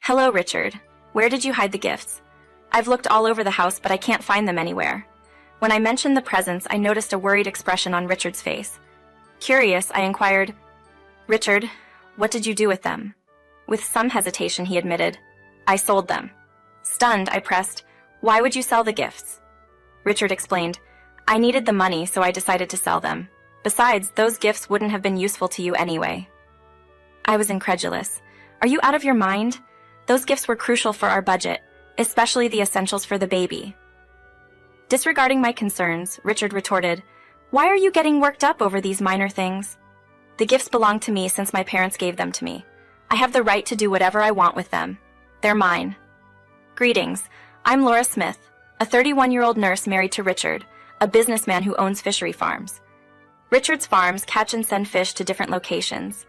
Hello, Richard. Where did you hide the gifts? I've looked all over the house, but I can't find them anywhere. When I mentioned the presents, I noticed a worried expression on Richard's face. Curious, I inquired, Richard, what did you do with them? With some hesitation, he admitted, I sold them. Stunned, I pressed, why would you sell the gifts? Richard explained, I needed the money, so I decided to sell them. Besides, those gifts wouldn't have been useful to you anyway. I was incredulous. Are you out of your mind? Those gifts were crucial for our budget, especially the essentials for the baby. Disregarding my concerns, Richard retorted, why are you getting worked up over these minor things? The gifts belong to me since my parents gave them to me. I have the right to do whatever I want with them. They're mine. Greetings. I'm Laura Smith, a 31-year-old nurse married to Richard, a businessman who owns fishery farms. Richard's farms catch and send fish to different locations.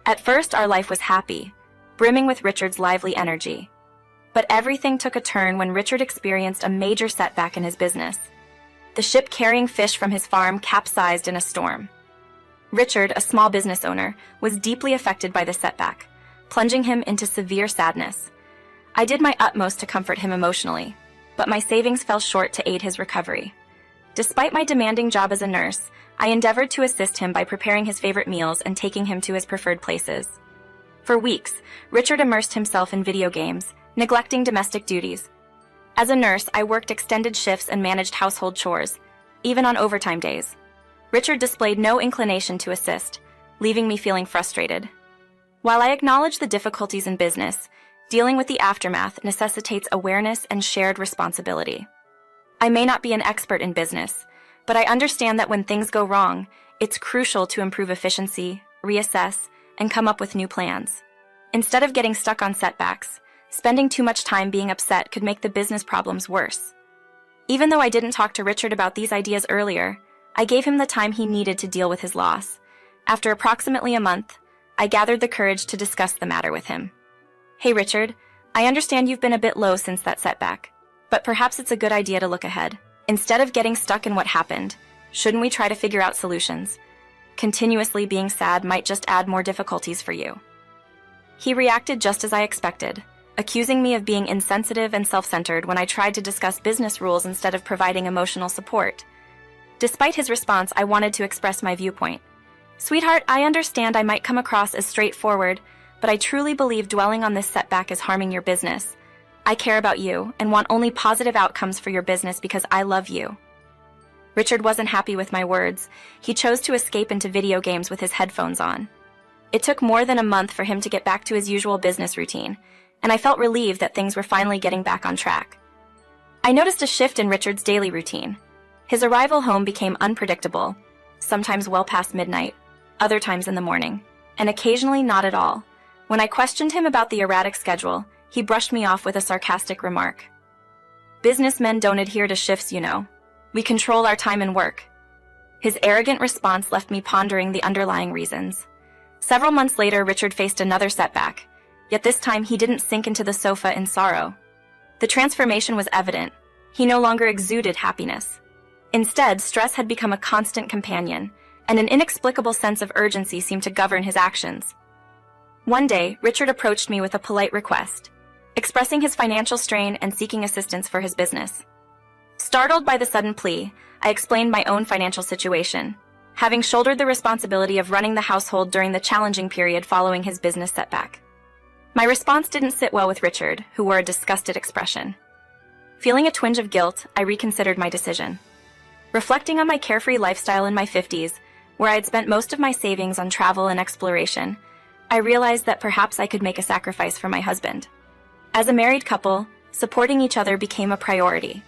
At first, our life was happy, brimming with Richard's lively energy. But everything took a turn when Richard experienced a major setback in his business. The ship carrying fish from his farm capsized in a storm. Richard, a small business owner, was deeply affected by the setback, plunging him into severe sadness. I did my utmost to comfort him emotionally, but my savings fell short to aid his recovery. Despite my demanding job as a nurse, I endeavored to assist him by preparing his favorite meals and taking him to his preferred places. For weeks, Richard immersed himself in video games, neglecting domestic duties. As a nurse, I worked extended shifts and managed household chores, even on overtime days. Richard displayed no inclination to assist, leaving me feeling frustrated. While I acknowledge the difficulties in business, dealing with the aftermath necessitates awareness and shared responsibility. I may not be an expert in business, but I understand that when things go wrong, it's crucial to improve efficiency, reassess, and come up with new plans. Instead of getting stuck on setbacks, spending too much time being upset could make the business problems worse. Even though I didn't talk to Richard about these ideas earlier, I gave him the time he needed to deal with his loss. After approximately a month, I gathered the courage to discuss the matter with him. Hey Richard, I understand you've been a bit low since that setback, but perhaps it's a good idea to look ahead. Instead of getting stuck in what happened, shouldn't we try to figure out solutions? Continuously being sad might just add more difficulties for you. He reacted just as I expected, accusing me of being insensitive and self-centered when I tried to discuss business rules instead of providing emotional support. Despite his response, I wanted to express my viewpoint. Sweetheart, I understand I might come across as straightforward, but I truly believe dwelling on this setback is harming your business. I care about you and want only positive outcomes for your business because I love you. Richard wasn't happy with my words. He chose to escape into video games with his headphones on. It took more than a month for him to get back to his usual business routine, and I felt relieved that things were finally getting back on track. I noticed a shift in Richard's daily routine. His arrival home became unpredictable, sometimes well past midnight, other times in the morning, and occasionally not at all. When I questioned him about the erratic schedule, he brushed me off with a sarcastic remark. Businessmen don't adhere to shifts, you know. We control our time and work. His arrogant response left me pondering the underlying reasons. Several months later, Richard faced another setback, yet this time he didn't sink into the sofa in sorrow. The transformation was evident. He no longer exuded happiness. Instead, stress had become a constant companion, and an inexplicable sense of urgency seemed to govern his actions. One day, Richard approached me with a polite request, expressing his financial strain and seeking assistance for his business. Startled by the sudden plea, I explained my own financial situation, having shouldered the responsibility of running the household during the challenging period following his business setback. My response didn't sit well with Richard, who wore a disgusted expression. Feeling a twinge of guilt, I reconsidered my decision. Reflecting on my carefree lifestyle in my 50s, where I had spent most of my savings on travel and exploration, I realized that perhaps I could make a sacrifice for my husband. As a married couple, supporting each other became a priority.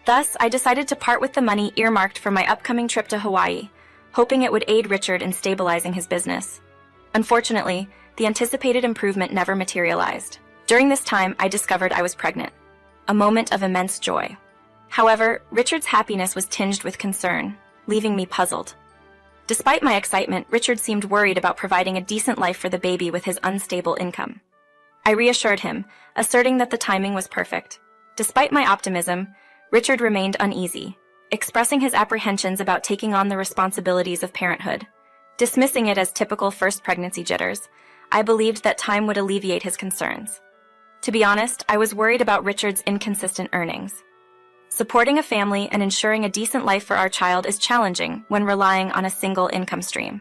Thus, I decided to part with the money earmarked for my upcoming trip to Hawaii, hoping it would aid Richard in stabilizing his business. Unfortunately, the anticipated improvement never materialized. During this time, I discovered I was pregnant, a moment of immense joy. However, Richard's happiness was tinged with concern, leaving me puzzled. Despite my excitement, Richard seemed worried about providing a decent life for the baby with his unstable income. I reassured him, asserting that the timing was perfect. Despite my optimism, Richard remained uneasy, expressing his apprehensions about taking on the responsibilities of parenthood. Dismissing it as typical first pregnancy jitters, I believed that time would alleviate his concerns. To be honest, I was worried about Richard's inconsistent earnings. Supporting a family and ensuring a decent life for our child is challenging when relying on a single income stream.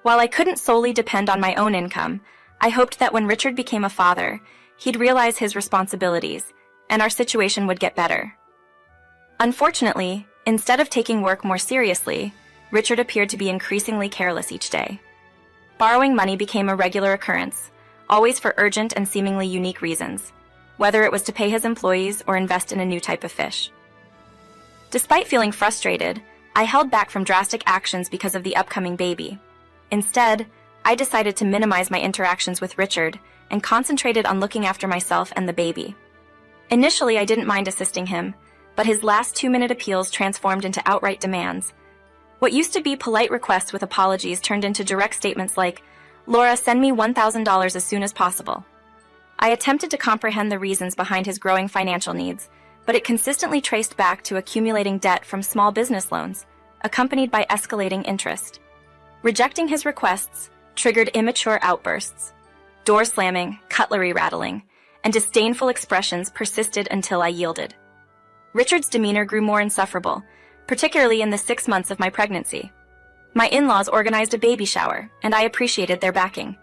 While I couldn't solely depend on my own income, I hoped that when Richard became a father, he'd realize his responsibilities, and our situation would get better. Unfortunately, instead of taking work more seriously, Richard appeared to be increasingly careless each day. Borrowing money became a regular occurrence, always for urgent and seemingly unique reasons, whether it was to pay his employees or invest in a new type of fish. Despite feeling frustrated, I held back from drastic actions because of the upcoming baby. Instead, I decided to minimize my interactions with Richard and concentrated on looking after myself and the baby. Initially, I didn't mind assisting him, but his last 2-minute appeals transformed into outright demands. What used to be polite requests with apologies turned into direct statements like, "Laura, send me $1,000 as soon as possible." I attempted to comprehend the reasons behind his growing financial needs, but it consistently traced back to accumulating debt from small business loans, accompanied by escalating interest. Rejecting his requests triggered immature outbursts. Door slamming, cutlery rattling, and disdainful expressions persisted until I yielded. Richard's demeanor grew more insufferable, particularly in the 6 months of my pregnancy. My in-laws organized a baby shower, and I appreciated their backing.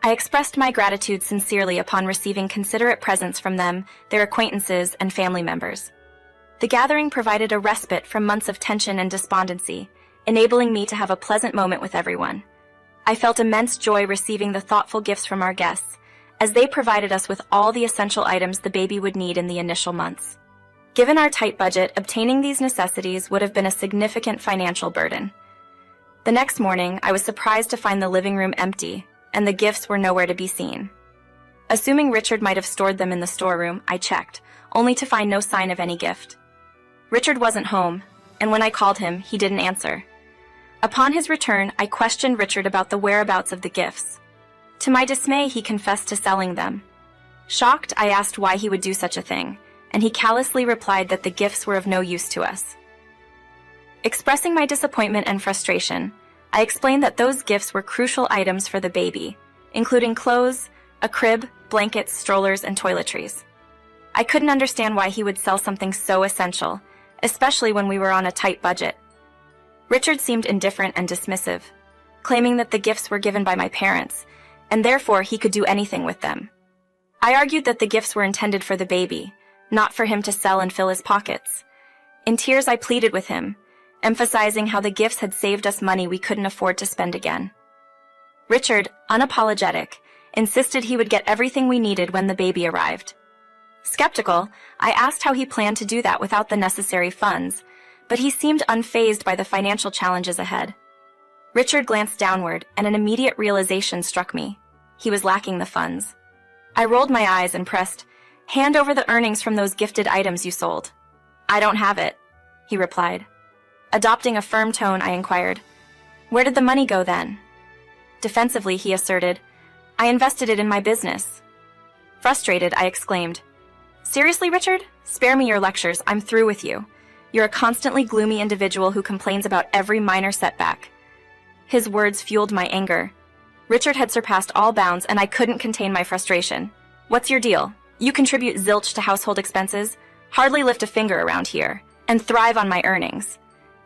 I expressed my gratitude sincerely upon receiving considerate presents from them, their acquaintances, and family members. The gathering provided a respite from months of tension and despondency, enabling me to have a pleasant moment with everyone. I felt immense joy receiving the thoughtful gifts from our guests, as they provided us with all the essential items the baby would need in the initial months. Given our tight budget, obtaining these necessities would have been a significant financial burden. The next morning, I was surprised to find the living room empty, and the gifts were nowhere to be seen. Assuming Richard might have stored them in the storeroom, I checked, only to find no sign of any gift. Richard wasn't home, and when I called him, he didn't answer. Upon his return, I questioned Richard about the whereabouts of the gifts. To my dismay, he confessed to selling them. Shocked, I asked why he would do such a thing, and he callously replied that the gifts were of no use to us. Expressing my disappointment and frustration, I explained that those gifts were crucial items for the baby, including clothes, a crib, blankets, strollers, and toiletries. I couldn't understand why he would sell something so essential, especially when we were on a tight budget. Richard seemed indifferent and dismissive, claiming that the gifts were given by my parents, and therefore he could do anything with them. I argued that the gifts were intended for the baby, not for him to sell and fill his pockets. In tears, I pleaded with him, emphasizing how the gifts had saved us money we couldn't afford to spend again. Richard, unapologetic, insisted he would get everything we needed when the baby arrived. Skeptical, I asked how he planned to do that without the necessary funds, but he seemed unfazed by the financial challenges ahead. Richard glanced downward, and an immediate realization struck me. He was lacking the funds. I rolled my eyes and pressed, "Hand over the earnings from those gifted items you sold." "I don't have it," he replied. Adopting a firm tone, I inquired, "Where did the money go then?" Defensively, he asserted, "I invested it in my business." Frustrated, I exclaimed, "Seriously, Richard? Spare me your lectures. I'm through with you. You're a constantly gloomy individual who complains about every minor setback." His words fueled my anger. Richard had surpassed all bounds, and I couldn't contain my frustration. "What's your deal? You contribute zilch to household expenses, hardly lift a finger around here, and thrive on my earnings.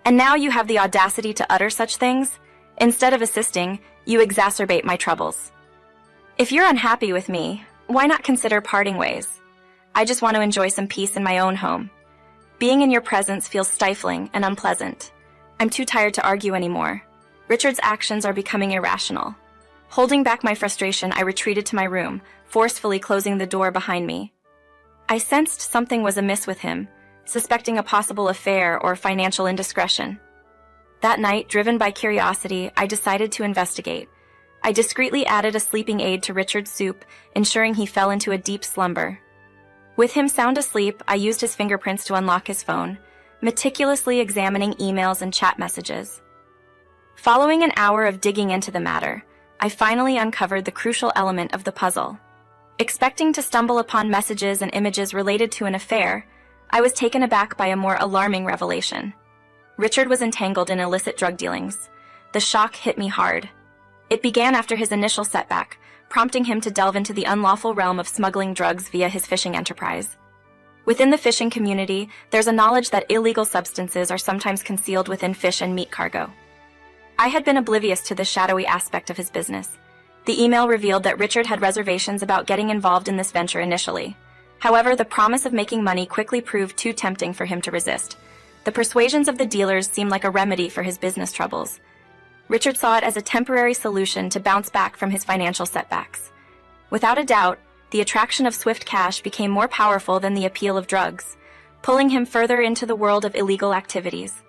And now you have the audacity to utter such things? Instead of assisting, you exacerbate my troubles. If you're unhappy with me, why not consider parting ways? I just want to enjoy some peace in my own home. Being in your presence feels stifling and unpleasant. I'm too tired to argue anymore. Richard's actions are becoming irrational." Holding back my frustration, I retreated to my room, forcefully closing the door behind me. I sensed something was amiss with him, suspecting a possible affair or financial indiscretion. That night, driven by curiosity, I decided to investigate. I discreetly added a sleeping aid to Richard's soup, ensuring he fell into a deep slumber. With him sound asleep, I used his fingerprints to unlock his phone, meticulously examining emails and chat messages. Following an hour of digging into the matter, I finally uncovered the crucial element of the puzzle. Expecting to stumble upon messages and images related to an affair, I was taken aback by a more alarming revelation. Richard was entangled in illicit drug dealings. The shock hit me hard. It began after his initial setback, prompting him to delve into the unlawful realm of smuggling drugs via his fishing enterprise. Within the fishing community, there's a knowledge that illegal substances are sometimes concealed within fish and meat cargo. I had been oblivious to this shadowy aspect of his business. The email revealed that Richard had reservations about getting involved in this venture initially. However, the promise of making money quickly proved too tempting for him to resist. The persuasions of the dealers seemed like a remedy for his business troubles. Richard saw it as a temporary solution to bounce back from his financial setbacks. Without a doubt, the attraction of swift cash became more powerful than the appeal of drugs, pulling him further into the world of illegal activities.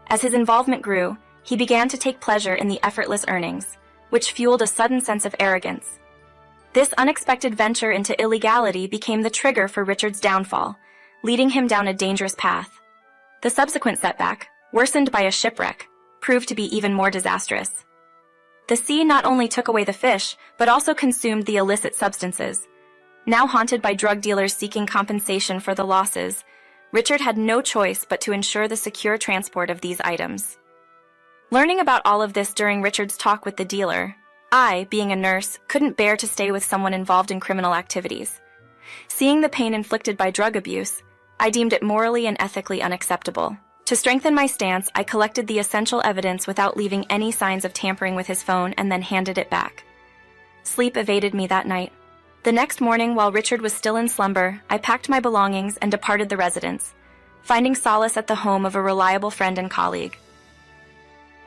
As his involvement grew, he began to take pleasure in the effortless earnings, which fueled a sudden sense of arrogance. This unexpected venture into illegality became the trigger for Richard's downfall, leading him down a dangerous path. The subsequent setback, worsened by a shipwreck, proved to be even more disastrous. The sea not only took away the fish, but also consumed the illicit substances. Now haunted by drug dealers seeking compensation for the losses, Richard had no choice but to ensure the secure transport of these items. Learning about all of this during Richard's talk with the dealer, I, being a nurse, couldn't bear to stay with someone involved in criminal activities. Seeing the pain inflicted by drug abuse, I deemed it morally and ethically unacceptable. To strengthen my stance, I collected the essential evidence without leaving any signs of tampering with his phone and then handed it back. Sleep evaded me that night. The next morning, while Richard was still in slumber, I packed my belongings and departed the residence, finding solace at the home of a reliable friend and colleague.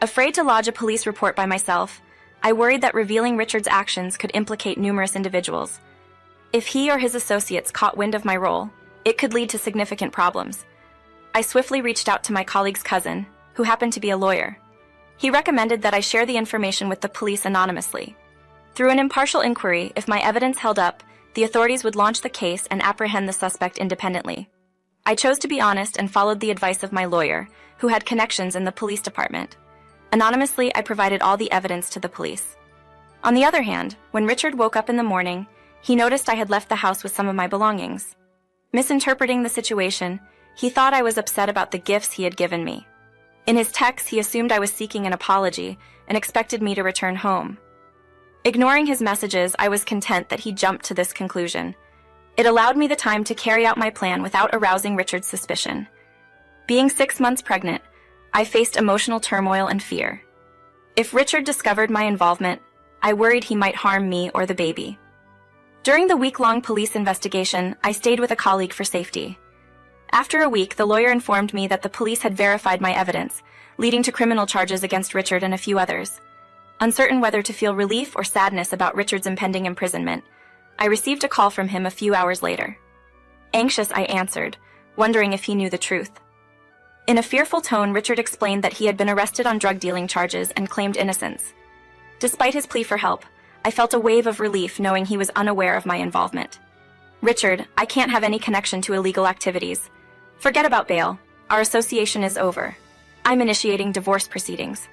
Afraid to lodge a police report by myself, I worried that revealing Richard's actions could implicate numerous individuals. If he or his associates caught wind of my role, it could lead to significant problems. I swiftly reached out to my colleague's cousin, who happened to be a lawyer. He recommended that I share the information with the police anonymously. Through an impartial inquiry, if my evidence held up, the authorities would launch the case and apprehend the suspect independently. I chose to be honest and followed the advice of my lawyer, who had connections in the police department. Anonymously, I provided all the evidence to the police. On the other hand, when Richard woke up in the morning, he noticed I had left the house with some of my belongings. Misinterpreting the situation, he thought I was upset about the gifts he had given me. In his text, he assumed I was seeking an apology and expected me to return home. Ignoring his messages, I was content that he jumped to this conclusion. It allowed me the time to carry out my plan without arousing Richard's suspicion. Being 6 months pregnant, I faced emotional turmoil and fear. If Richard discovered my involvement, I worried he might harm me or the baby. During the week-long police investigation, I stayed with a colleague for safety. After a week, the lawyer informed me that the police had verified my evidence, leading to criminal charges against Richard and a few others. Uncertain whether to feel relief or sadness about Richard's impending imprisonment, I received a call from him a few hours later. Anxious, I answered, wondering if he knew the truth. In a fearful tone, Richard explained that he had been arrested on drug dealing charges and claimed innocence. Despite his plea for help, I felt a wave of relief knowing he was unaware of my involvement. Richard, I can't have any connection to illegal activities. Forget about bail. Our association is over. I'm initiating divorce proceedings.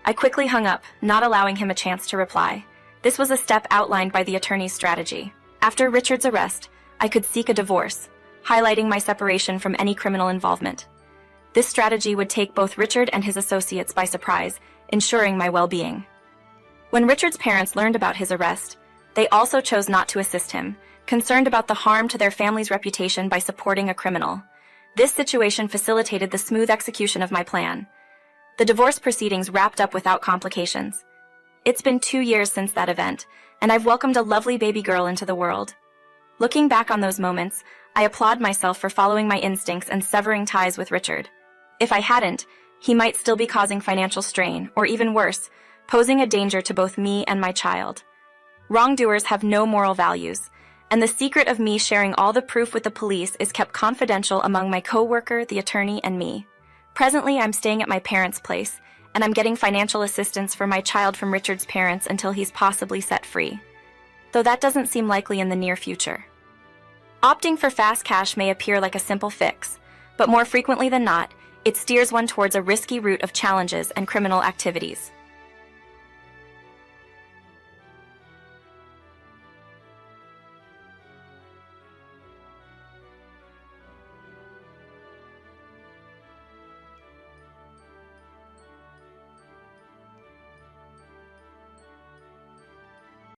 I quickly hung up, not allowing him a chance to reply. This was a step outlined by the attorney's strategy. After Richard's arrest, I could seek a divorce, highlighting my separation from any criminal involvement. This strategy would take both Richard and his associates by surprise, ensuring my well-being. When Richard's parents learned about his arrest, they also chose not to assist him, concerned about the harm to their family's reputation by supporting a criminal. This situation facilitated the smooth execution of my plan. The divorce proceedings wrapped up without complications. It's been 2 years since that event, and I've welcomed a lovely baby girl into the world. Looking back on those moments, I applaud myself for following my instincts and severing ties with Richard. If I hadn't, he might still be causing financial strain, or even worse, posing a danger to both me and my child. Wrongdoers have no moral values, and the secret of me sharing all the proof with the police is kept confidential among my co-worker, the attorney, and me. Presently, I'm staying at my parents' place, and I'm getting financial assistance for my child from Richard's parents until he's possibly set free. Though that doesn't seem likely in the near future. Opting for fast cash may appear like a simple fix, but more frequently than not, it steers one towards a risky route of challenges and criminal activities.